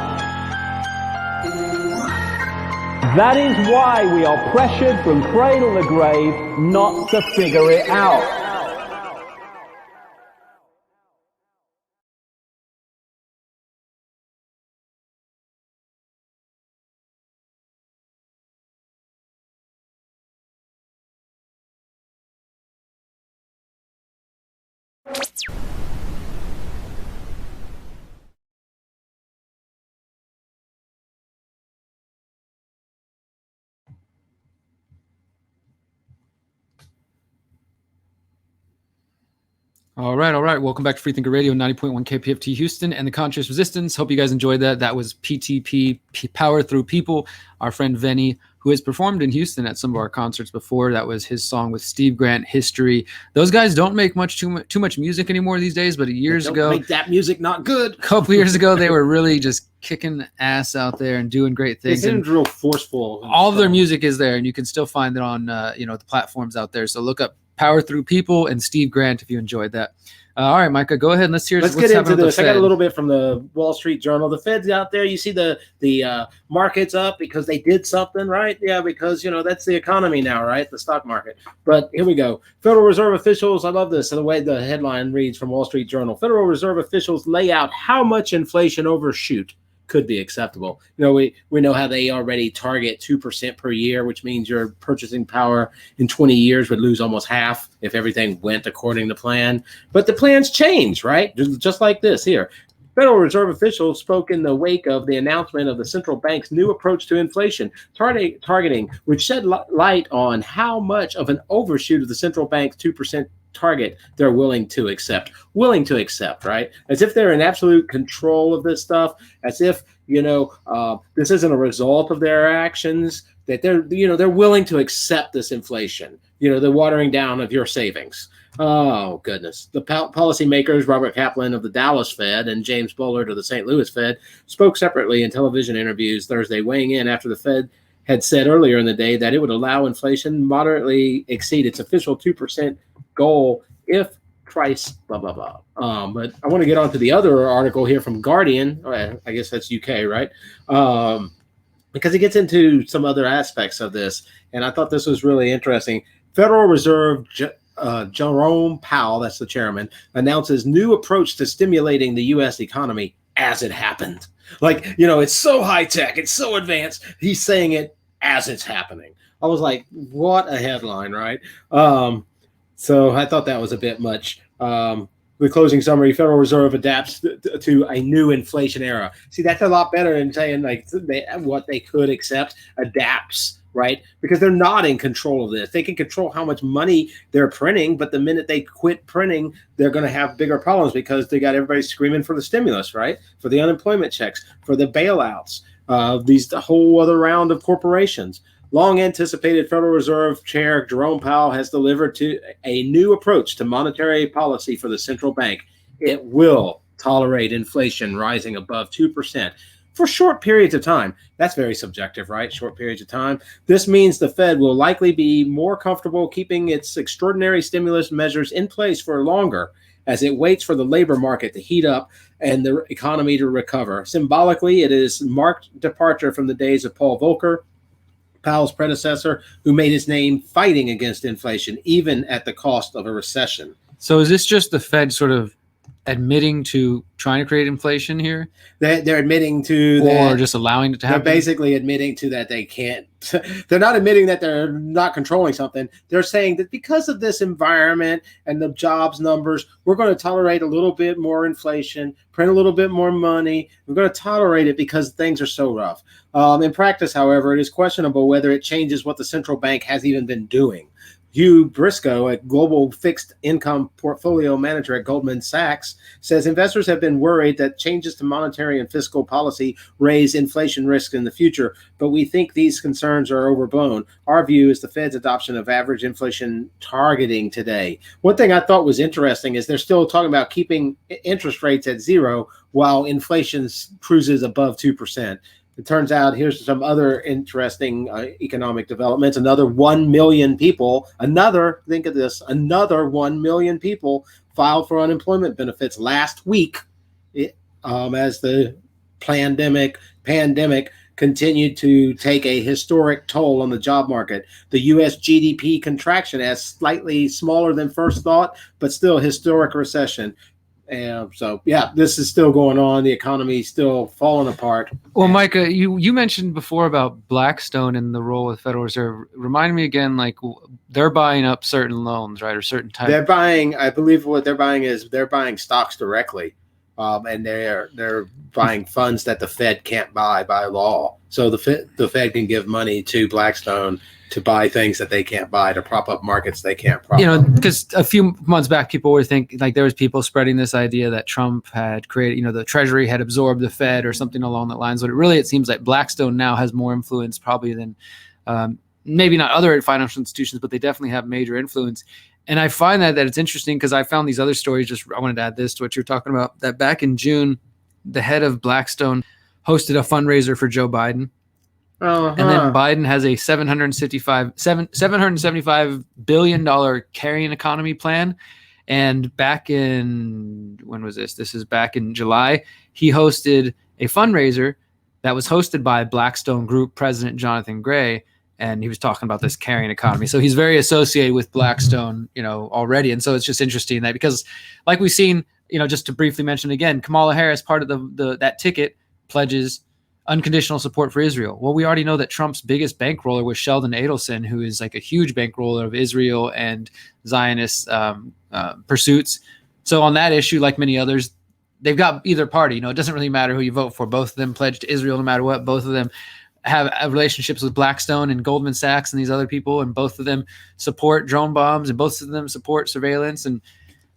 That is why we are pressured from cradle to grave not to figure it out. All right. Welcome back to Freethinker Radio, 90.1 KPFT Houston and the Conscious Resistance. Hope you guys enjoyed that. That was PTP, Power Through People. Our friend Venny, who has performed in Houston at some of our concerts before. That was his song with Steve Grant, History. Those guys don't make too much music anymore these days, but years ago, make that music not good. A couple years ago, they were really just kicking ass out there and doing great things. They seemed real forceful. All of their music is there, and you can still find it on the platforms out there. So look up Power Through People and Steve Grant if you enjoyed that. All right, Micah, go ahead and let's get into this. I got a little bit from the Wall Street Journal. The Fed's out there. You see the market's up because they did something, right? Yeah, because that's the economy now, right? The stock market. But here we go. Federal Reserve officials. I love this. The way the headline reads from Wall Street Journal. Federal Reserve officials lay out how much inflation overshoot could be acceptable. We know how they already target 2% per year, which means your purchasing power in 20 years would lose almost half if everything went according to plan. But the plans change, right? Just like this here. Federal Reserve officials spoke in the wake of the announcement of the central bank's new approach to inflation targeting, which shed light on how much of an overshoot of the central bank's 2% target they're willing to accept, right? As if they're in absolute control of this stuff, as if, this isn't a result of their actions, that they're willing to accept this inflation, the watering down of your savings. Oh, goodness. The policymakers, Robert Kaplan of the Dallas Fed and James Bullard of the St. Louis Fed, spoke separately in television interviews Thursday, weighing in after the Fed had said earlier in the day that it would allow inflation moderately exceed its official 2% goal if price blah blah blah. But I want to get on to the other article here from Guardian. I guess that's UK, right? Because it gets into some other aspects of this, and I thought this was really interesting. Federal Reserve Jerome Powell, that's the chairman, announces new approach to stimulating the U.S. economy as it happened. It's so high tech, it's so advanced. He's saying it as it's happening. I was like, what a headline, right? So I thought that was a bit much. The closing summary, Federal Reserve adapts to a new inflation era. See, that's a lot better than saying what they could accept, adapts, right? Because they're not in control of this. They can control how much money they're printing, but the minute they quit printing, they're going to have bigger problems because they got everybody screaming for the stimulus, right? For the unemployment checks, for the bailouts, the whole other round of corporations. Long anticipated Federal Reserve Chair Jerome Powell has delivered to a new approach to monetary policy for the central bank. It will tolerate inflation rising above 2%. for short periods of time. That's very subjective, right? Short periods of time. This means the Fed will likely be more comfortable keeping its extraordinary stimulus measures in place for longer as it waits for the labor market to heat up and the economy to recover. Symbolically, it is marked departure from the days of Paul Volcker, Powell's predecessor, who made his name fighting against inflation, even at the cost of a recession. So is this just the Fed sort of admitting to trying to create inflation here? They're admitting to that. Or just allowing it to happen? They're basically admitting to that they can't. They're not admitting that they're not controlling something. They're saying that because of this environment and the jobs numbers, we're going to tolerate a little bit more inflation, print a little bit more money. We're going to tolerate it because things are so rough. In practice, however, it is questionable whether it changes what the central bank has even been doing. Hugh Briscoe, a global fixed income portfolio manager at Goldman Sachs, says investors have been worried that changes to monetary and fiscal policy raise inflation risk in the future, but we think these concerns are overblown. Our view is the Fed's adoption of average inflation targeting today. One thing I thought was interesting is they're still talking about keeping interest rates at zero while inflation cruises above 2%. It turns out here's some other interesting economic developments. Another 1 million people, think of this, another 1 million people filed for unemployment benefits last week as the pandemic continued to take a historic toll on the job market. The U.S. GDP contraction as slightly smaller than first thought, but still historic recession. This is still going on. The economy is still falling apart. Well, Micah, you mentioned before about Blackstone and the role of the Federal Reserve. Remind me again, like they're buying up certain loans, right, or certain types. They're buying. I believe what they're buying is they're buying stocks directly, and they're buying funds that the Fed can't buy by law. So the Fed can give money to Blackstone to buy things that they can't buy, to prop up markets they can't prop up. Because a few months back, people were thinking, like there was people spreading this idea that Trump had created, the Treasury had absorbed the Fed or something along that lines. But it seems like Blackstone now has more influence probably than maybe not other financial institutions, but they definitely have major influence. And I find that it's interesting because I found these other stories. I wanted to add this to what you're talking about, that back in June, the head of Blackstone hosted a fundraiser for Joe Biden. And then Biden has a $775 billion carrying economy plan. And back in, when was this? This is back in July. He hosted a fundraiser that was hosted by Blackstone Group President Jonathan Gray. And he was talking about this carrying economy. So he's very associated with Blackstone, already. And so it's just interesting that because like we've seen, just to briefly mention again, Kamala Harris, part of that ticket, pledges unconditional support for Israel. Well, we already know that Trump's biggest bankroller was Sheldon Adelson, who is like a huge bankroller of Israel and Zionist pursuits. So on that issue, like many others, they've got either party. It doesn't really matter who you vote for. Both of them pledge to Israel no matter what. Both of them have relationships with Blackstone and Goldman Sachs and these other people, and both of them support drone bombs, and both of them support surveillance. And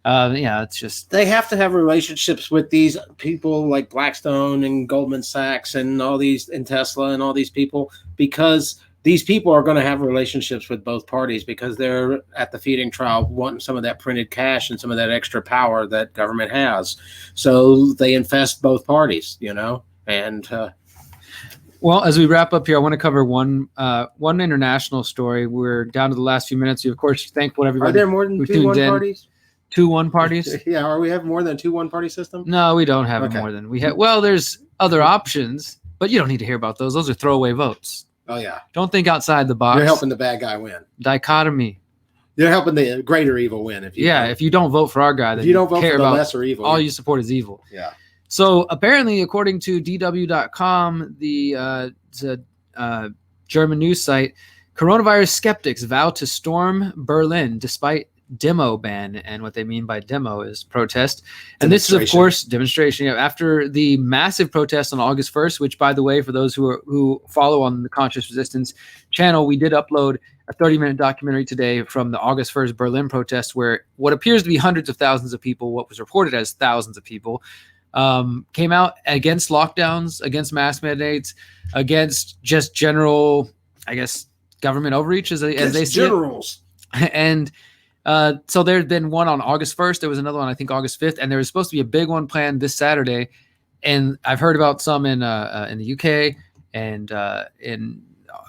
it's just they have to have relationships with these people like Blackstone and Goldman Sachs and all these, and Tesla and all these people, because these people are going to have relationships with both parties because they're at the feeding trough wanting some of that printed cash and some of that extra power that government has. So they infest both parties, and well, as we wrap up here, I want to cover one international story. We're down to the last few minutes. We, of course, thankful everybody. Are there more than 2 one-parties? 2 one-parties? Yeah, are we have more than 2 one-party system? No, we don't have more than we have. Well, there's other options, but you don't need to hear about those. Those are throwaway votes. Oh, yeah. Don't think outside the box. You're helping the bad guy win. Dichotomy. You're helping the greater evil win. If you don't vote for our guy, then if you don't vote care for the about lesser evil, all you support is evil. Yeah. So apparently, according to DW.com, the German news site, coronavirus skeptics vow to storm Berlin despite demo ban. And what they mean by demo is protest. And this is, of course, demonstration. After the massive protest on August 1st, which, by the way, for those who follow on the Conscious Resistance channel, we did upload a 30-minute documentary today from the August 1st Berlin protest, where what appears to be hundreds of thousands of people, what was reported as thousands of people, came out against lockdowns, against mask mandates, against just general, I guess, government overreach, as they say. Generals. And so there'd been one on August 1st. There was another one, I think, August 5th. And there was supposed to be a big one planned this Saturday. And I've heard about some in the UK and in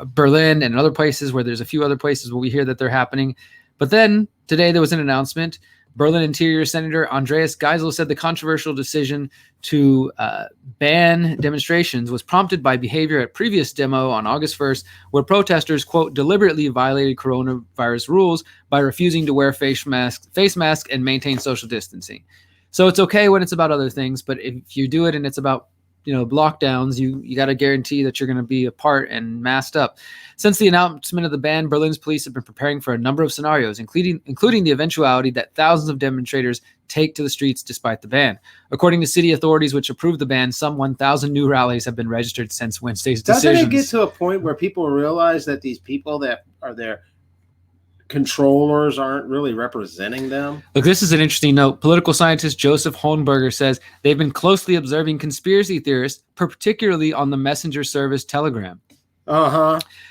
Berlin and other places where there's a few other places where we hear that they're happening. But then today there was an announcement. Berlin Interior Senator Andreas Geisel said the controversial decision to ban demonstrations was prompted by behavior at previous demo on August 1st, where protesters, quote, deliberately violated coronavirus rules by refusing to wear face masks and maintain social distancing. So it's okay when it's about other things, but if you do it and it's about lockdowns, you got to guarantee that you're going to be apart and masked up. Since the announcement of the ban, Berlin's police have been preparing for a number of scenarios, including the eventuality that thousands of demonstrators take to the streets despite the ban. According to city authorities, which approved the ban, some 1,000 new rallies have been registered since Wednesday's decisions. Doesn't it get to a point where people realize that these people that are their controllers aren't really representing them? Look, this is an interesting note. Political scientist Joseph Hohenberger says they've been closely observing conspiracy theorists, particularly on the messenger service Telegram.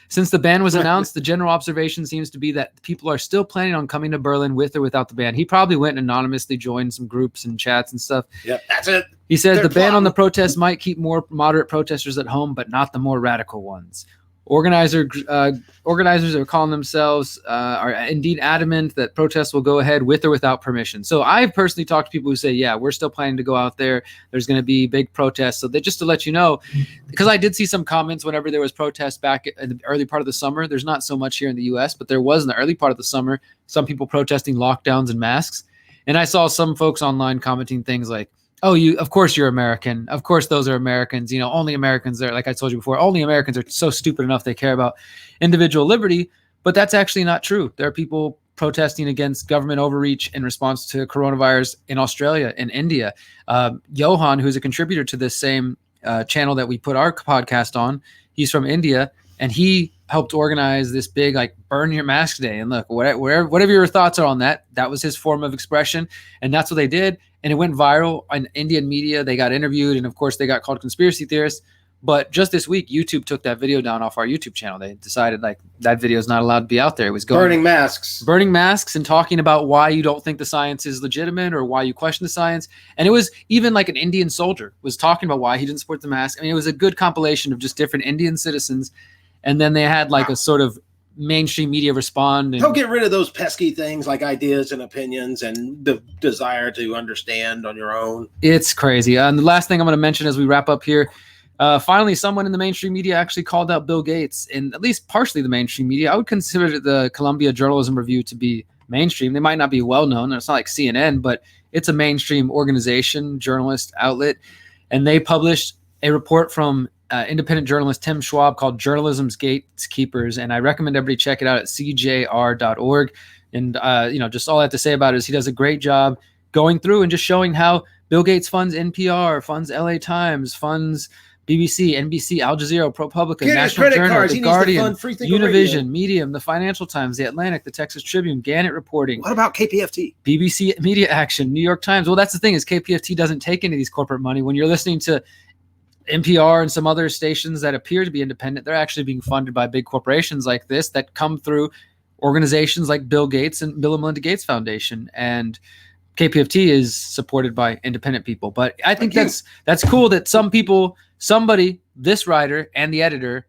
Since the ban was announced, the general observation seems to be that people are still planning on coming to Berlin with or without the ban. He probably went and anonymously joined some groups and chats and stuff. Yep, that's it. He says the ban on the protests might keep more moderate protesters at home, but not the more radical ones. Organizers are calling themselves are indeed adamant that protests will go ahead with or without permission. So I've personally talked to people who say, yeah, we're still planning to go out there. There's going to be big protests. So just to let you know, because I did see some comments whenever there was protests back in the early part of the summer. There's not so much here in the US, but there was in the early part of the summer, some people protesting lockdowns and masks. And I saw some folks online commenting things like, oh, of course you're American. Of course those are Americans. Only Americans are, like I told you before, only Americans are so stupid enough they care about individual liberty. But that's actually not true. There are people protesting against government overreach in response to coronavirus in Australia and India. Johan, who's a contributor to this same channel that we put our podcast on, he's from India, and he helped organize this big burn your mask day. And look, whatever your thoughts are on that, that was his form of expression. And that's what they did. And it went viral in Indian media. They got interviewed, and of course they got called conspiracy theorists. But just this week, YouTube took that video down off our YouTube channel. They decided that video is not allowed to be out there. It was burning masks and talking about why you don't think the science is legitimate or why you question the science. And it was even an Indian soldier was talking about why he didn't support the mask. I mean, it was a good compilation of just different Indian citizens. And then they had a sort of mainstream media respond. Don't get rid of those pesky things like ideas and opinions and the desire to understand on your own. It's crazy. And the last thing I'm going to mention as we wrap up here, finally, someone in the mainstream media actually called out Bill Gates, and at least partially the mainstream media. I would consider the Columbia Journalism Review to be mainstream. They might not be well known. It's not like CNN, but it's a mainstream organization, journalist outlet. And they published a report from independent journalist Tim Schwab called Journalism's Gatekeepers, and I recommend everybody check it out at cjr.org. And just all I have to say about it is he does a great job going through and just showing how Bill Gates funds NPR, funds LA Times, funds BBC, NBC, Al Jazeera, ProPublica, National Journal, The Guardian, Univision, Medium, The Financial Times, The Atlantic, The Texas Tribune, Gannett Reporting. What about KPFT? BBC Media Action, New York Times. Well, that's the thing is KPFT doesn't take any of these corporate money. When you're listening to NPR and some other stations that appear to be independent, they're actually being funded by big corporations like this that come through organizations like Bill Gates and Bill and Melinda Gates Foundation. And KPFT is supported by independent people. But I think that's cool that somebody, this writer and the editor,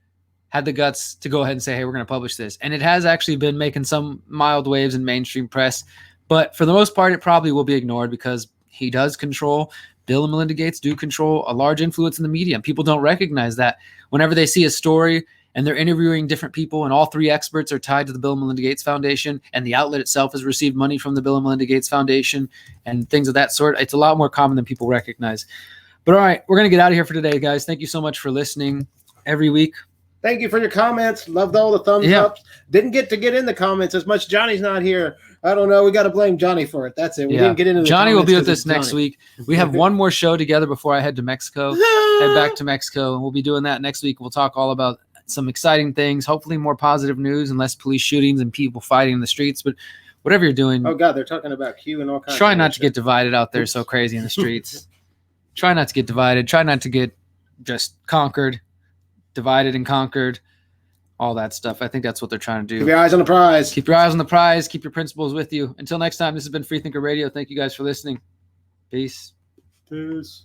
had the guts to go ahead and say, hey, we're going to publish this. And it has actually been making some mild waves in mainstream press. But for the most part, it probably will be ignored because he does control, Bill and Melinda Gates do control a large influence in the media. And people don't recognize that. Whenever they see a story and they're interviewing different people and all three experts are tied to the Bill and Melinda Gates Foundation and the outlet itself has received money from the Bill and Melinda Gates Foundation and things of that sort, it's a lot more common than people recognize. But all right, we're going to get out of here for today, guys. Thank you so much for listening every week. Thank you for your comments. Loved all the thumbs ups. Didn't get in the comments as much. Johnny's not here. I don't know. We got to blame Johnny for it. That's it. We didn't get into the Johnny will be with us next week. We have one more show together before I head to Mexico. Head back to Mexico. And we'll be doing that next week. We'll talk all about some exciting things, hopefully more positive news and less police shootings and people fighting in the streets. But whatever you're doing. Oh, God, they're talking about Q and all kinds of Try not to get divided out there so crazy in the streets. Try not to get divided. Try not to get just conquered, divided and conquered. All that stuff. I think that's what they're trying to do. Keep your eyes on the prize. Keep your eyes on the prize. Keep your principles with you. Until next time, this has been Freethinker Radio. Thank you guys for listening. Peace. Peace.